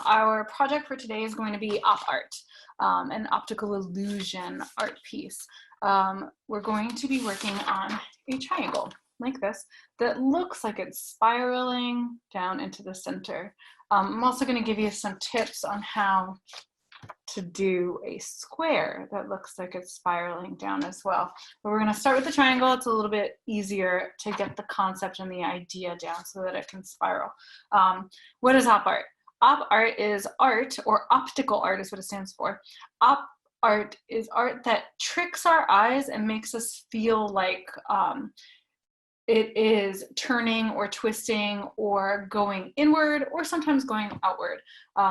Our project for today is going to be op art, an optical illusion art piece. We're going to be working on a triangle like this that looks like it's spiraling down into the center. I'm also going to give you some tips on how to do a square that looks like it's spiraling down as well. But we're going to start with the triangle. It's a little bit easier to get the concept and the idea down so that it can spiral. What is op art? Op art is art, or optical art is what it stands for. Op art is art that tricks our eyes and makes us feel like it is turning or twisting or going inward or sometimes going outward.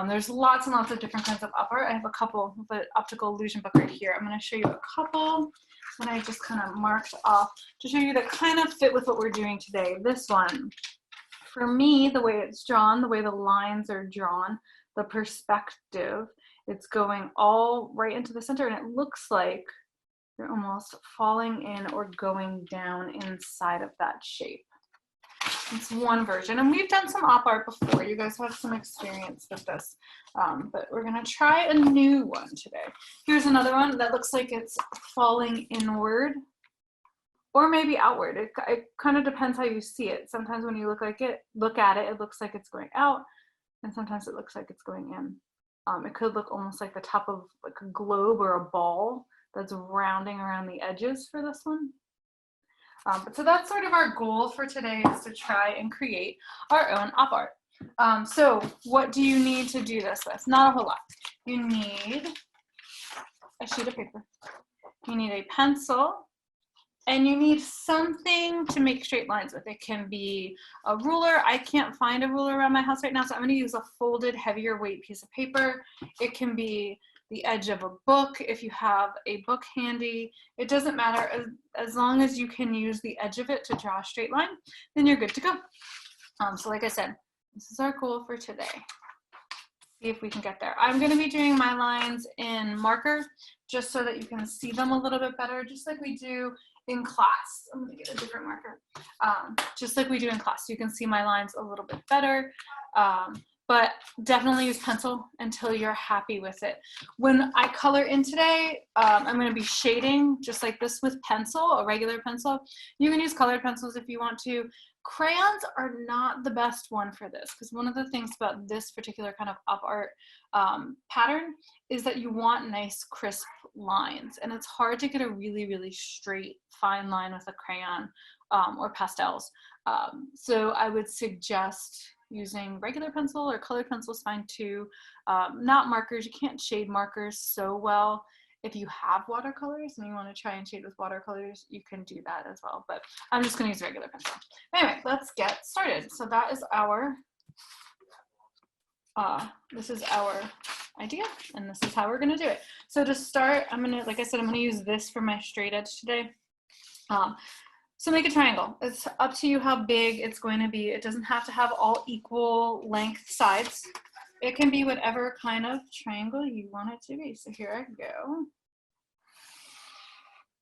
There's lots and lots of different kinds of op art. I have a couple, the optical illusion book right here. I'm going to show you a couple that I just kind of marked off to show you that kind of fit with what we're doing today. This one, for me, the way it's drawn, the way the lines are drawn, the perspective, it's going all right into the center, and it looks like you're almost falling in or going down inside of that shape. It's one version, and we've done some op art before. You guys have some experience with this, but we're gonna try a new one today. Here's another one that looks like it's falling inward or maybe outward. It kind of depends how you see it. Sometimes when you look at it, it looks like it's going out, and sometimes it looks like it's going in. It could look almost like the top of like a globe or a ball that's rounding around the edges for this one. But so that's sort of our goal for today, is to try and create our own op art. So what do you need to do this with? Not a whole lot. You need a sheet of paper, you need a pencil, and you need something to make straight lines with. It can be a ruler. I can't find a ruler around my house right now, so I'm going to use a folded, heavier weight piece of paper. It can be the edge of a book if you have a book handy. It doesn't matter, as long as you can use the edge of it to draw a straight line, then you're good to go. So like I said, this is our goal for today. See if we can get there. I'm going to be doing my lines in marker just so that you can see them a little bit better, just like we do in class. I'm going to get a different marker. Just like we do in class, you can see my lines a little bit better. But definitely use pencil until you're happy with it. When I color in today, I'm going to be shading just like this with pencil, a regular pencil. You can use colored pencils if you want to. Crayons are not the best one for this, because one of the things about this particular kind of op art pattern is that you want nice crisp lines, and it's hard to get a really, really straight fine line with a crayon or pastels. So I would suggest using regular pencil, or colored pencil is fine too. Not markers. You can't shade markers so well. If you have watercolors and you want to try and shade with watercolors, you can do that as well. But I'm just going to use regular pencil. Anyway, let's get started. So that is our, this is our idea, and this is how we're going to do it. So to start, I'm going to, like I said, I'm going to use this for my straight edge today. So make a triangle. It's up to you how big it's going to be. It doesn't have to have all equal length sides. It can be whatever kind of triangle you want it to be. So here I go.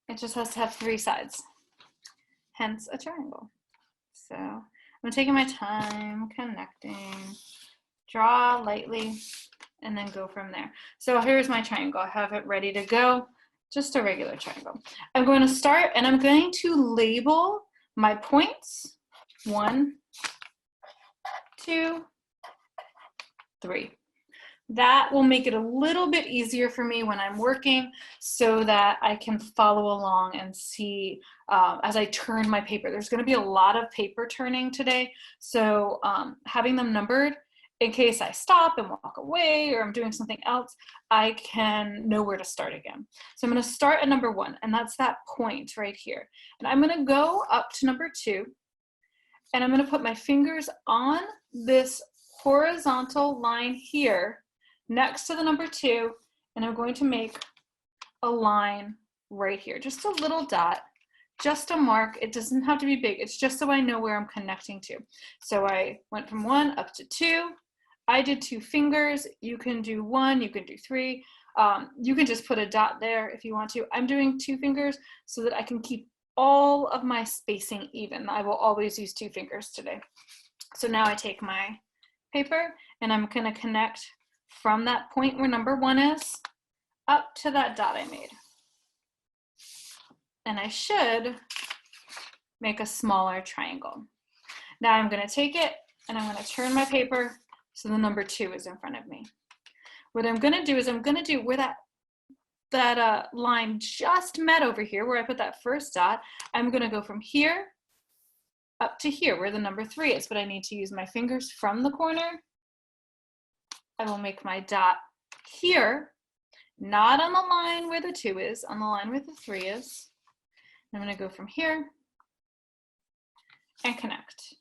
It just has to have 3 sides, hence a triangle. So I'm taking my time, connecting, draw lightly, and then go from there. So here's my triangle. I have it ready to go. Just a regular triangle. I'm going to start, and I'm going to label my points. 1, 2, 3. That will make it a little bit easier for me when I'm working, so that I can follow along and see as I turn my paper. There's going to be a lot of paper turning today, so having them numbered, in case I stop and walk away or I'm doing something else, I can know where to start again. So I'm going to start at number 1, and that's that point right here. And I'm going to go up to number 2, and I'm going to put my fingers on this horizontal line here next to the number 2, and I'm going to make a line right here, just a little dot, just a mark. It doesn't have to be big. It's just so I know where I'm connecting to. So I went from 1 up to 2. I did 2 fingers. You can do 1, you can do 3. You can just put a dot there if you want to. I'm doing 2 fingers so that I can keep all of my spacing even. I will always use 2 fingers today. So now I take my paper, and I'm going to connect from that point where number 1 is up to that dot I made. And I should make a smaller triangle. Now I'm going to take it and I'm going to turn my paper so the number 2 is in front of me. What I'm going to do is I'm going to do where that line just met over here, where I put that first dot, I'm going to go from here up to here where the number 3 is, but I need to use my fingers from the corner. I will make my dot here, not on the line where the 2 is, on the line where the 3 is. I'm going to go from here and connect.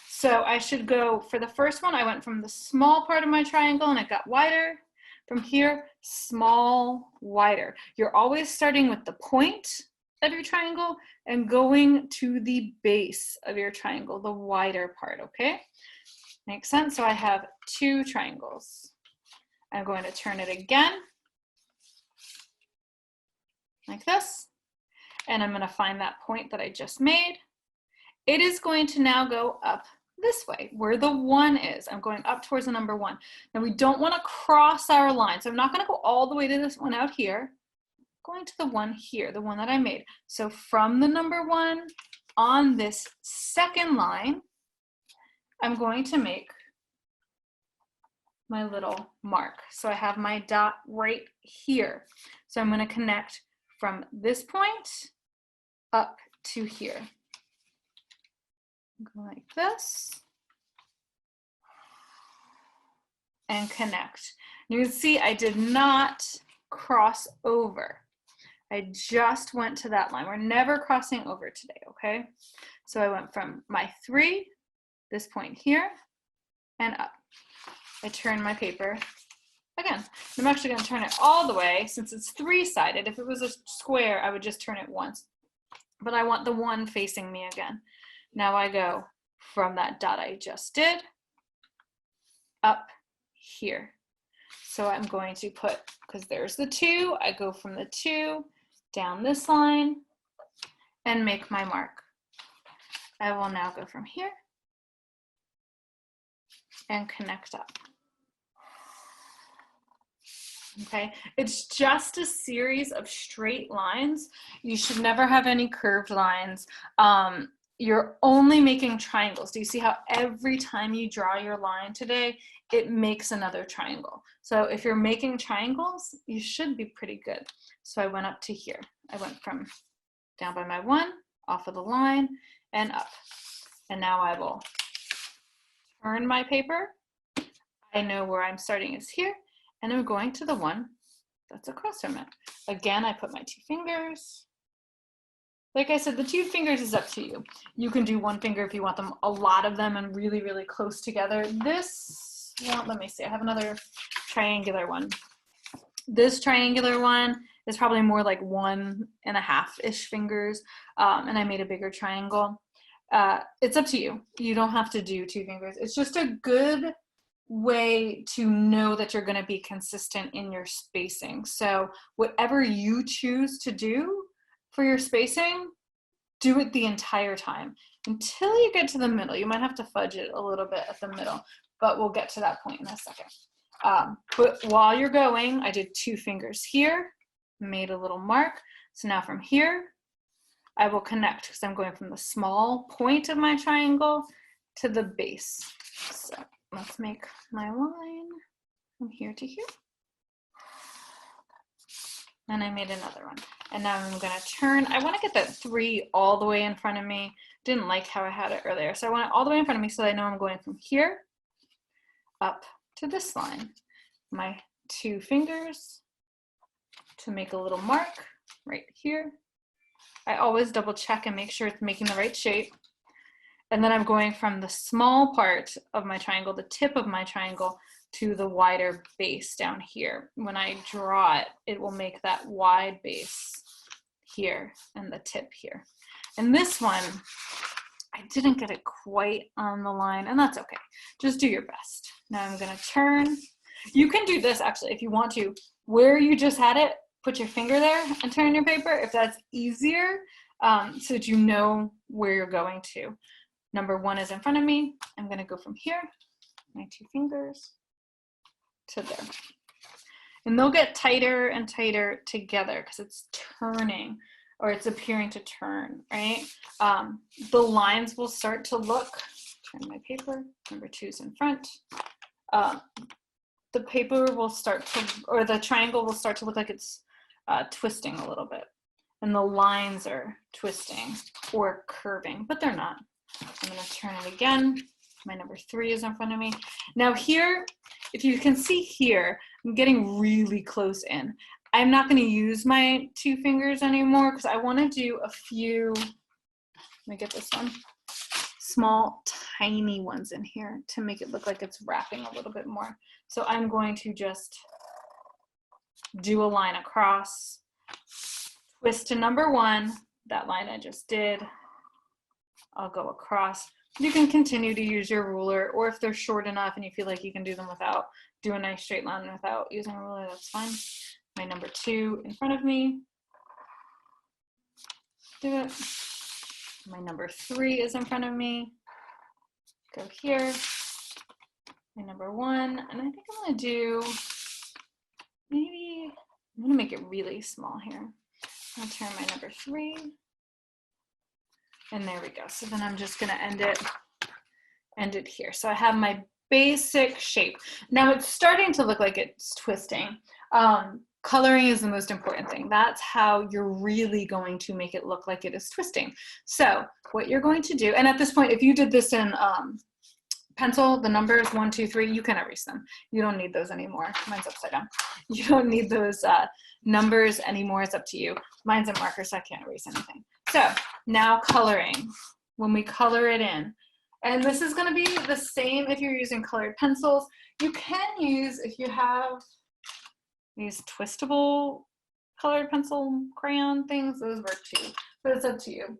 So I should go, for the first one, I went from the small part of my triangle and it got wider. From here, small, wider. You're always starting with the point of your triangle and going to the base of your triangle, the wider part, okay? Makes sense? So I have 2 triangles. I'm going to turn it again, like this, and I'm going to find that point that I just made. It is going to now go up this way, where the 1 is. I'm going up towards the number 1. Now we don't want to cross our line, so I'm not going to go all the way to this one out here. I'm going to the one here, the one that I made. So from the number 1 on this second line, I'm going to make my little mark. So I have my dot right here. So I'm going to connect from this point up to here. Go like this and connect. You can see I did not cross over. I just went to that line. We're never crossing over today, okay? So I went from my 3, this point here, and up. I turn my paper again. I'm actually going to turn it all the way since it's 3-sided. If it was a square, I would just turn it once. But I want the 1 facing me again. Now I go from that dot I just did up here. So I'm going to put, because there's the 2, I go from the 2 down this line and make my mark. I will now go from here and connect up. Okay, it's just a series of straight lines. You should never have any curved lines. You're only making triangles. Do you see how every time you draw your line today, it makes another triangle? So if you're making triangles, you should be pretty good. So I went up to here. I went from down by my 1, off of the line, and up. And now I will turn my paper. I know where I'm starting is here, and I'm going to the one that's across from it. Again, I put my 2 fingers. Like I said, the 2 fingers is up to you. You can do 1 finger if you want them, a lot of them, and really, really close together. This, well, let me see, I have another triangular one. This triangular one is probably more like 1.5-ish fingers, and I made a bigger triangle. It's up to you. You don't have to do 2 fingers. It's just a good way to know that you're going to be consistent in your spacing. So whatever you choose to do for your spacing, do it the entire time until you get to the middle. You might have to fudge it a little bit at the middle, but we'll get to that point in a second. But while you're going, I did 2 fingers here, made a little mark. So now from here, I will connect because I'm going from the small point of my triangle to the base. So let's make my line from here to here. And I made another one. And now I'm going to turn. I want to get that 3 all the way in front of me. Didn't like how I had it earlier. So I want it all the way in front of me so I know I'm going from here up to this line. My 2 fingers to make a little mark right here. I always double check and make sure it's making the right shape. And then I'm going from the small part of my triangle, the tip of my triangle, to the wider base down here. When I draw it, it will make that wide base here and the tip here. And this one, I didn't get it quite on the line, and that's okay. Just do your best. Now I'm gonna turn. You can do this actually if you want to. Where you just had it, put your finger there and turn your paper if that's easier, so that you know where you're going to. Number 1 is in front of me. I'm gonna go from here my two fingers to there. And they'll get tighter and tighter together because it's turning, or it's appearing to turn, right? The lines will start to look, turn my paper, number 2 is in front. The paper will start to, or the triangle will start to look like it's twisting a little bit. And the lines are twisting or curving, but they're not. I'm gonna turn it again. My number 3 is in front of me. Now here, if you can see here, I'm getting really close in. I'm not gonna use my 2 fingers anymore because I wanna do a few, let me get this one, small, tiny ones in here to make it look like it's wrapping a little bit more. So I'm going to just do a line across, twist to number 1, that line I just did. I'll go across. You can continue to use your ruler, or if they're short enough and you feel like you can do them without, do a nice straight line without using a ruler, that's fine. My number 2 in front of me. Do it. My number 3 is in front of me. Go here. My number 1, and I think I'm gonna do, maybe, I'm gonna make it really small here. I'll turn my number 3. And there we go. So then I'm just gonna end it here. So I have my basic shape. Now it's starting to look like it's twisting. Coloring is the most important thing. That's how you're really going to make it look like it is twisting. So what you're going to do, and at this point, if you did this in pencil, the numbers 1, 2, 3, you can erase them. You don't need those anymore. Mine's upside down. You don't need those numbers anymore. It's up to you. Mine's a marker, so I can't erase anything. So now coloring, when we color it in, and this is going to be the same if you're using colored pencils. You can use, if you have these twistable colored pencil crayon things, those work too, but it's up to you.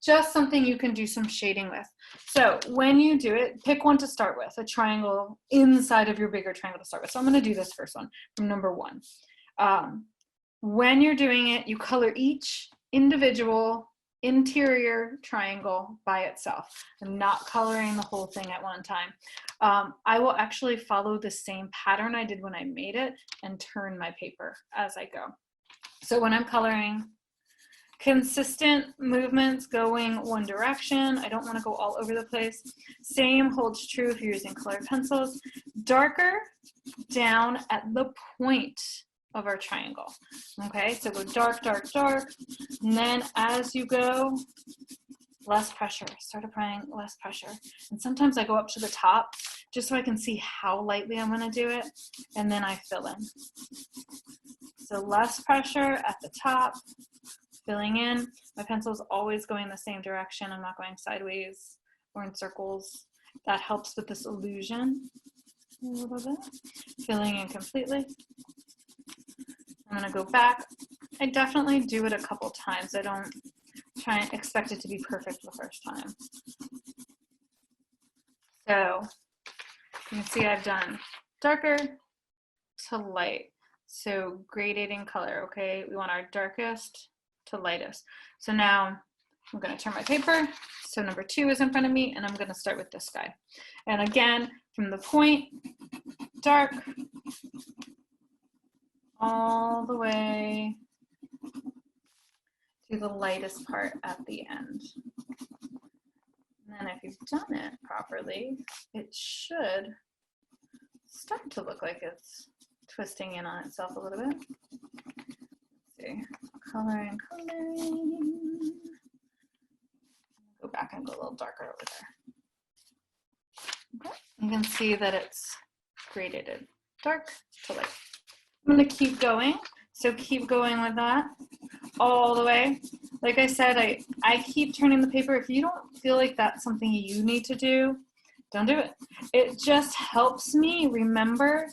Just something you can do some shading with. So when you do it, pick one to start with, a triangle inside of your bigger triangle to start with. So I'm going to do this first one from number 1. When you're doing it, you color each individual interior triangle by itself. I'm not coloring the whole thing at one time. I will actually follow the same pattern I did when I made it and turn my paper as I go. So when I'm coloring, consistent movements going one direction. I don't want to go all over the place. Same holds true if you're using colored pencils. Darker down at the point of our triangle. Okay, so go dark, dark, dark. And then as you go, less pressure. Start applying less pressure. And sometimes I go up to the top just so I can see how lightly I'm going to do it. And then I fill in. So less pressure at the top, filling in. My pencil's always going the same direction. I'm not going sideways or in circles. That helps with this illusion a little bit. Filling in completely. I'm going to go back. I definitely do it a couple times. I don't try and expect it to be perfect the first time. So you can see I've done darker to light. So graded in color, okay? We want our darkest to lightest. So now I'm going to turn my paper. So number 2 is in front of me, and I'm going to start with this guy. And again, from the point, dark, all the way to the lightest part at the end. And then if you've done it properly, it should start to look like it's twisting in on itself a little bit. Let's see, coloring. Go back and go a little darker over there. Okay, you can see that it's graded dark to light. I'm going to keep going. So keep going with that all the way. Like I said, I keep turning the paper. If you don't feel like that's something you need to do, don't do it. It just helps me remember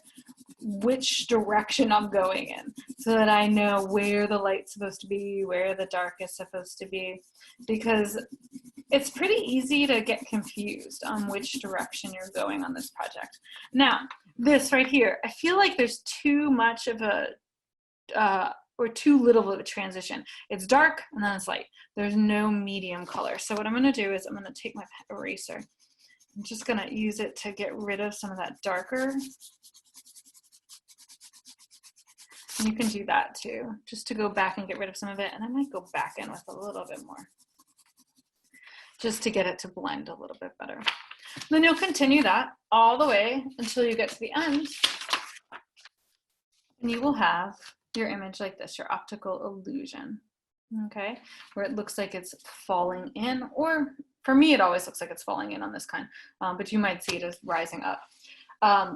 which direction I'm going in so that I know where the light's supposed to be, where the dark is supposed to be, because it's pretty easy to get confused on which direction you're going on this project. Now, this right here, I feel like there's too much of a, or too little of a transition. It's dark and then it's light. There's no medium color. So what I'm gonna do is I'm gonna take my eraser I'm just gonna use it to get rid of some of that darker. And you can do that too, just to go back and get rid of some of it. And I might go back in with a little bit more, just to get it to blend a little bit better. Then you'll continue that all the way until you get to the end. And you will have your image like this, your optical illusion, okay? Where it looks like it's falling in, or for me, it always looks like it's falling in on this kind, but you might see it as rising up.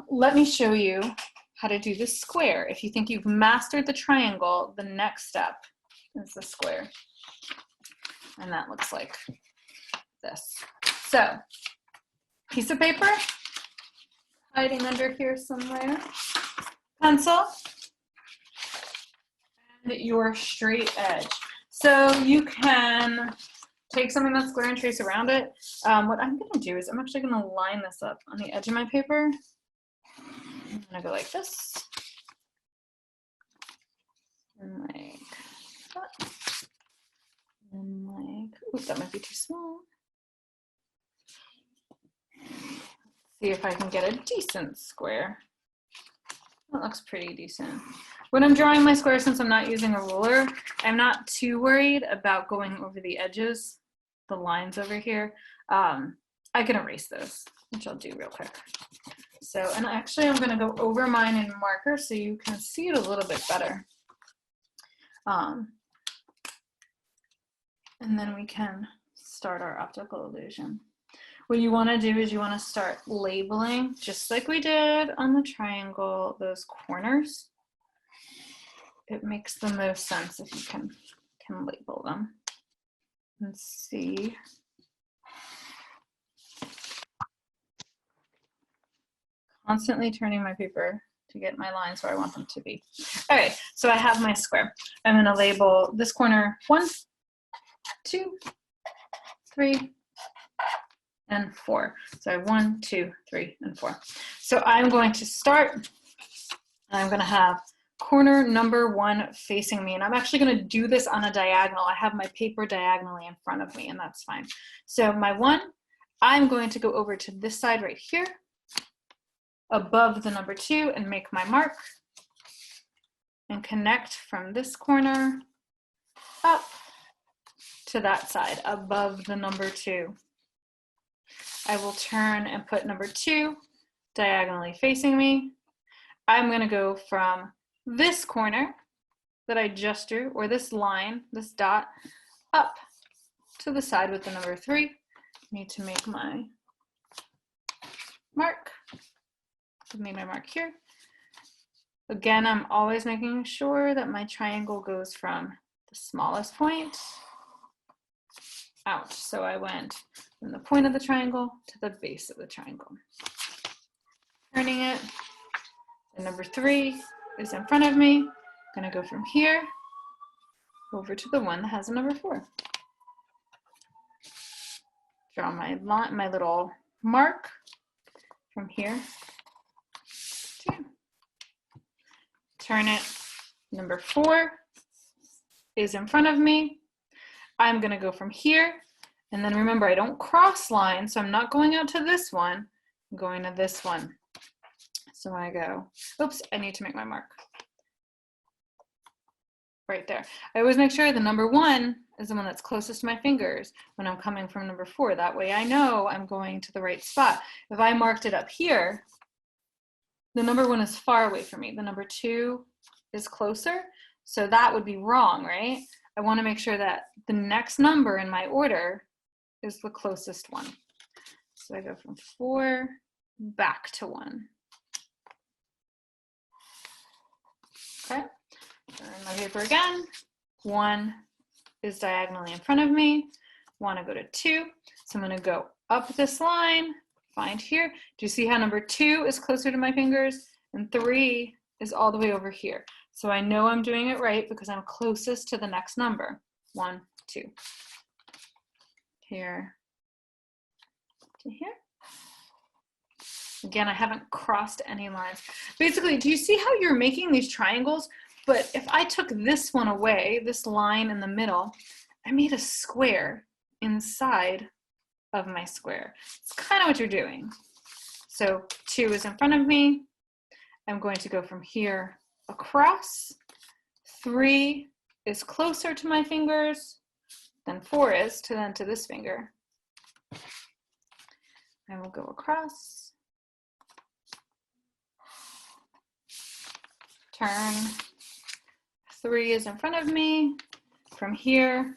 Let me show you how to do the square. If you think you've mastered the triangle, the next step is the square. And that looks like this. So, piece of paper, hiding under here somewhere, pencil, and your straight edge. So you can take something that's square and trace around it. What I'm gonna do is I'm actually gonna line this up on the edge of my paper. I'm gonna go like this, and like that, and like, oops, that might be too small. See if I can get a decent square. That looks pretty decent. When I'm drawing my square, since I'm not using a ruler, I'm not too worried about going over the edges, the lines over here. I can erase those, which I'll do real quick. So, and actually I'm gonna go over mine in marker so you can see it a little bit better. And then we can start our optical illusion. What you wanna do is you wanna start labeling, just like we did on the triangle, those corners. It makes the most sense if you can label them and see. Constantly turning my paper to get my lines where I want them to be. All right, so I have my square. I'm gonna label this corner 1, 2, 3, and 4. So I have 1, 2, 3, and 4. So I'm going to start, I'm gonna have corner number 1 facing me, and I'm actually gonna do this on a diagonal. I have my paper diagonally in front of me, and that's fine. So my 1, I'm going to go over to this side right here, above the number 2, and make my mark, and connect from this corner up to that side, above the number 2. I will turn and put number 2 diagonally facing me. I'm gonna go from this corner that I just drew, or this line, this dot, up to the side with the number 3. Need to make my mark. I've made my mark here. Again, I'm always making sure that my triangle goes from the smallest point out. So I went from the point of the triangle to the base of the triangle. Turning it, the number 3 is in front of me. I'm gonna go from here over to the one that has a number 4. Draw my little mark from here. Turn it, number 4 is in front of me. I'm gonna go from here, and then remember I don't cross line, so I'm not going out to this one, I'm going to this one. So I go, oops, I need to make my mark. Right there. I always make sure the number 1 is the one that's closest to my fingers when I'm coming from number 4. That way I know I'm going to the right spot. If I marked it up here, the number 1 is far away from me. The number 2 is closer, so that would be wrong, right? I want to make sure that the next number in my order is the closest one. So I go from 4 back to 1. Okay, turn my paper again. 1 is diagonally in front of me. Want to go to 2, so I'm going to go up this line. Find here. Do you see how number 2 is closer to my fingers and 3 is all the way over here? So I know I'm doing it right because I'm closest to the next number. 1, 2. Here to here. Again, I haven't crossed any lines. Basically, do you see how you're making these triangles? But if I took this one away, this line in the middle, I made a square inside of my square. It's kind of what you're doing. So 2 is in front of me. I'm going to go from here across. 3 is closer to my fingers than 4 is to this finger. I will go across. Turn. 3 is in front of me. From here,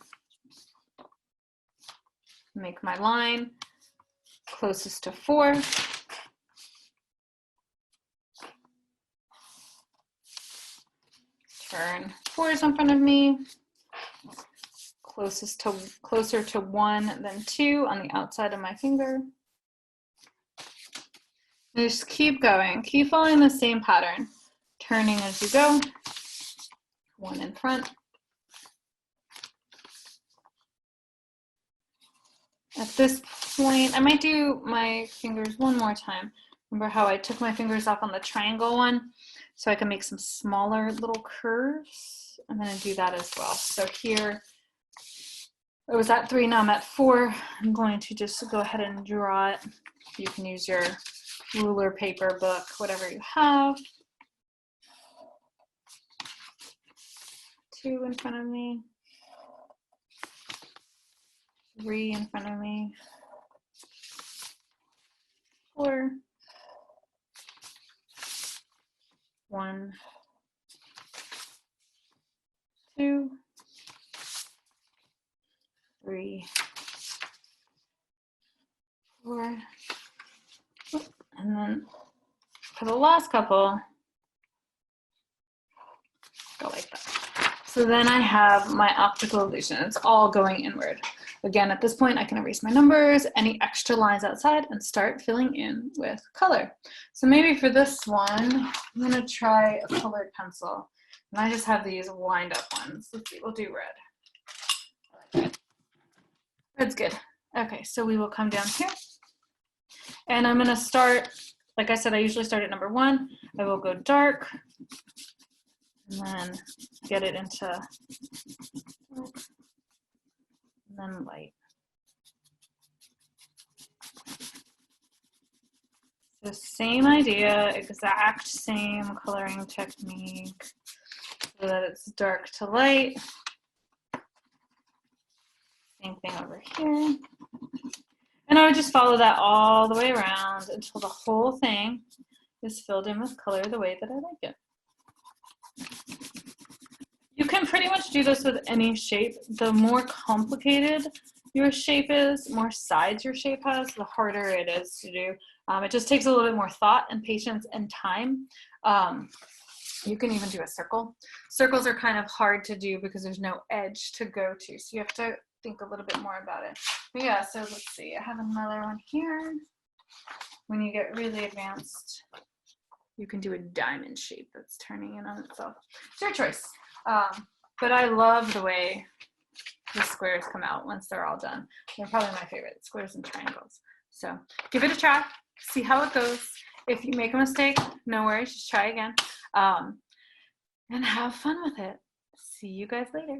make my line closest to 4. Turn. 4 is in front of me. Closer to 1 than 2 on the outside of my finger. And just keep going. Keep following the same pattern. Turning as you go. 1 in front. At this point, I might do my fingers one more time. Remember how I took my fingers off on the triangle one? So I can make some smaller little curves. I'm going to do that as well. So here, I was at 3, now I'm at 4. I'm going to just go ahead and draw it. You can use your ruler, paper, book, whatever you have. 2 in front of me. 3 in front of me. 4. 1, 2, 3, 4, and then for the last couple, go like that. So then I have my optical illusion. It's all going inward. Again, at this point, I can erase my numbers, any extra lines outside, and start filling in with color. So maybe for this one, I'm gonna try a colored pencil. And I just have these lined up ones. Let's see, we'll do red. Red's good. Okay, so we will come down here. And I'm gonna start, like I said, I usually start at number 1. I will go dark, and then get it into dark, and then light. So same idea, exact same coloring technique, so that it's dark to light. Same thing over here. And I would just follow that all the way around until the whole thing is filled in with color the way that I like it. You can pretty much do this with any shape. The more complicated your shape is, more sides your shape has, the harder it is to do. It just takes a little bit more thought and patience and time. You can even do a circle. Circles are kind of hard to do because there's no edge to go to. So you have to think a little bit more about it. But yeah, so let's see. I have another one here. When you get really advanced, you can do a diamond shape that's turning in on itself. It's your choice. But I love the way the squares come out once they're all done. They're probably my favorite, squares and triangles. So give it a try, see how it goes. If you make a mistake, no worries, just try again. And have fun with it. See you guys later.